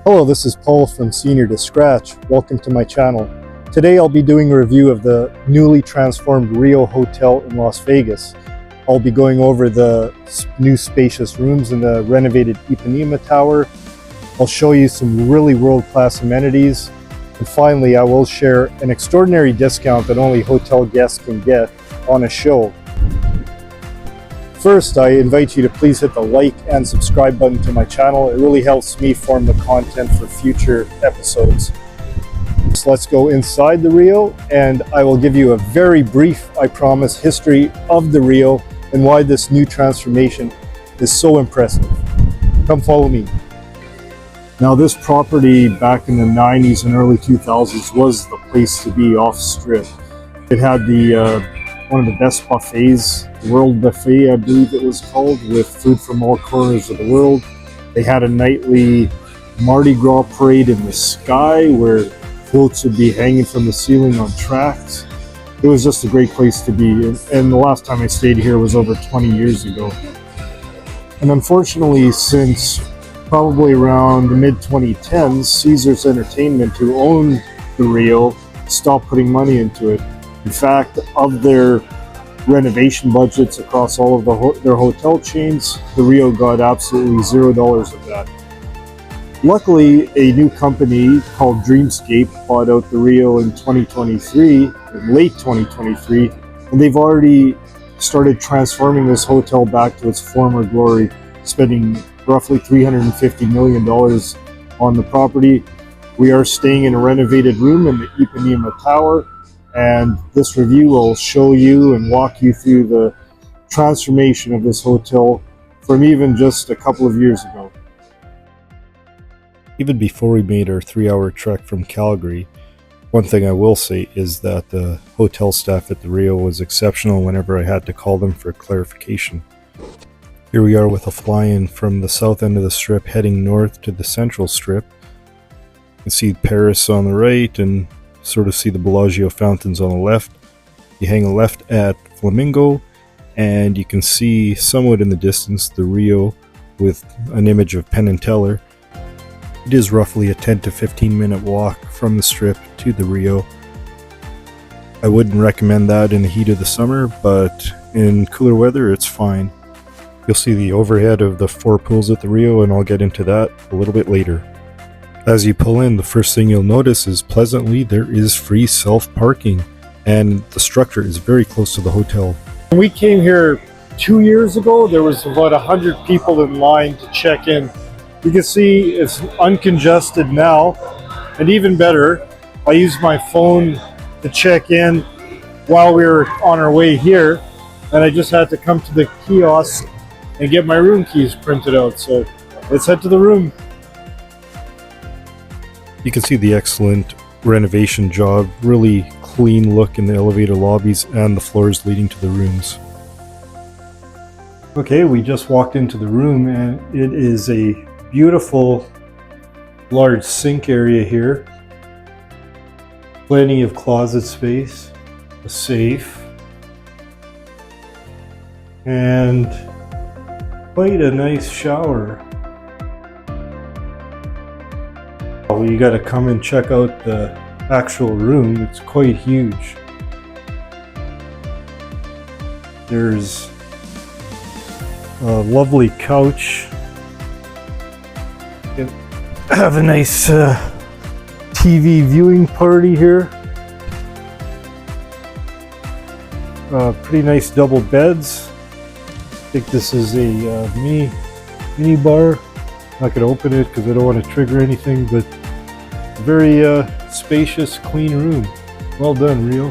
Hello, this is Paul from Senior to Scratch. Welcome to my channel. Today I'll be doing a review of the newly transformed Rio Hotel in Las Vegas. I'll be going over the new spacious rooms in the renovated Ipanema Tower. I'll show you some really world-class amenities. And finally, I will share an extraordinary discount that only hotel guests can get on a show. First, I invite you to please hit the like and subscribe button to my channel. It really helps me form the content for future episodes. So let's go inside the Rio, and I will give you a very brief, I promise, history of the Rio and why this new transformation is so impressive. Come follow me. Now, this property back in the 90s and early 2000s was the place to be off strip. It had one of the best buffets, World Buffet, I believe it was called, with food from all corners of the world. They had a nightly Mardi Gras parade in the sky where floats would be hanging from the ceiling on tracks. It was just a great place to be, and the last time I stayed here was over 20 years ago. And unfortunately, since probably around the mid-2010s, Caesars Entertainment, who owned the Rio, stopped putting money into it. In fact, of their renovation budgets across all of their hotel chains, the Rio got absolutely $0 of that. Luckily, a new company called Dreamscape bought out the Rio in 2023, in late 2023, and they've already started transforming this hotel back to its former glory, spending roughly $350 million on the property. We are staying in a renovated room in the Ipanema Tower, and this review will show you and walk you through the transformation of this hotel from even just a couple of years ago. Even before we made our 3-hour trek from Calgary, one thing I will say is that the hotel staff at the Rio was exceptional whenever I had to call them for clarification. Here we are with a fly-in from the south end of the strip heading north to the central strip. You can see Paris on the right and sort of see the Bellagio fountains on the left. You hang a left at Flamingo and you can see somewhat in the distance the Rio with an image of Penn and Teller. It is roughly a 10 to 15 minute walk from the strip to the Rio. I wouldn't recommend that in the heat of the summer, but in cooler weather it's fine. You'll see the overhead of the 4 pools at the Rio, and I'll get into that a little bit later. As you pull in, the first thing you'll notice is pleasantly there is free self-parking, and the structure is very close to the hotel. When we came here 2 years ago, there was about 100 people in line to check in. You can see it's uncongested now, and even better, I used my phone to check in while we were on our way here, and I just had to come to the kiosk and get my room keys printed out. So let's head to the room. You can see the excellent renovation job, really clean look in the elevator lobbies and the floors leading to the rooms. Okay, we just walked into the room and it is a beautiful large sink area here. Plenty of closet space, a safe, and quite a nice shower. Well, you gotta come and check out the actual room. It's quite huge. There's a lovely couch. You have a nice TV viewing party here. Pretty nice double beds. I think this is a mini bar. Not going to open it because I don't want to trigger anything, but very spacious, clean room. Well done, Rio.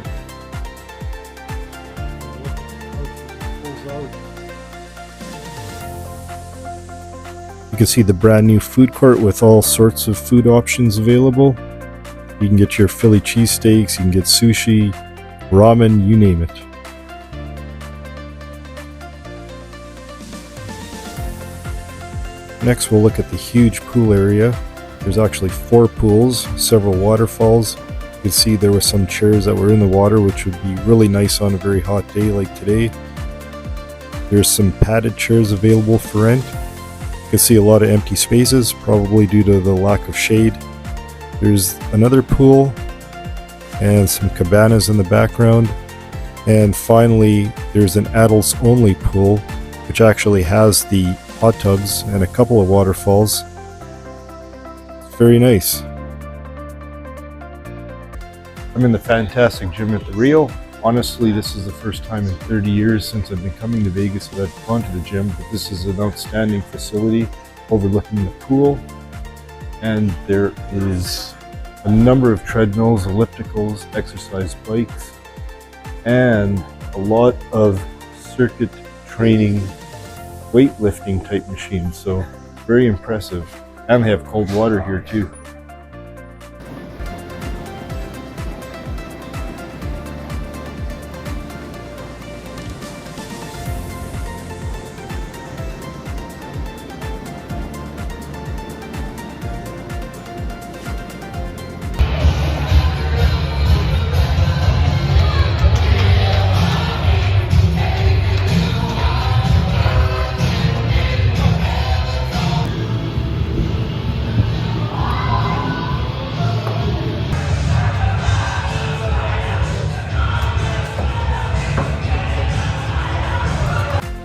You can see the brand new food court with all sorts of food options available. You can get your Philly cheesesteaks, you can get sushi, ramen, you name it. Next, we'll look at the huge pool area. There's actually 4 pools, several waterfalls. You can see there were some chairs that were in the water, which would be really nice on a very hot day like today. There's some padded chairs available for rent. You can see a lot of empty spaces, probably due to the lack of shade. There's another pool and some cabanas in the background. And finally, there's an adults only pool, which actually has the hot tubs and a couple of waterfalls. It's very nice. I'm in the fantastic gym at the Rio. Honestly, this is the first time in 30 years since I've been coming to Vegas that I've gone to the gym, but this is an outstanding facility overlooking the pool. And there is a number of treadmills, ellipticals, exercise bikes, and a lot of circuit training, weightlifting type machines. So very impressive. And they have cold water here too.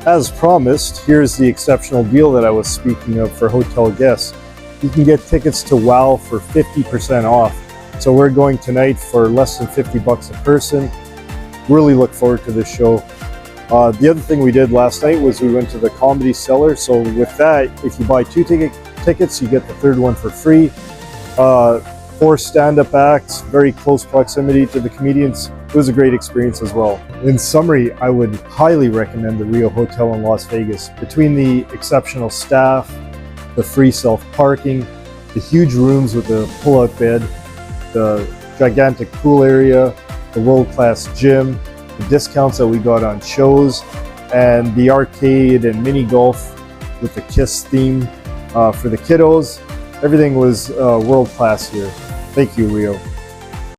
As promised, here's the exceptional deal that I was speaking of for hotel guests. You can get tickets to WOW for 50% off. So we're going tonight for less than 50 bucks a person. Really look forward to this show. The other thing we did last night was we went to the Comedy Cellar. So with that, if you buy 2 tickets, you get the third one for free. 4 stand-up acts, very close proximity to the comedians. It was a great experience as well. In summary, I would highly recommend the Rio Hotel in Las Vegas. Between the exceptional staff, the free self-parking, the huge rooms with the pull-out bed, the gigantic pool area, the world-class gym, the discounts that we got on shows, and the arcade and mini golf with the KISS theme for the kiddos. Everything was world-class here. Thank you, Rio.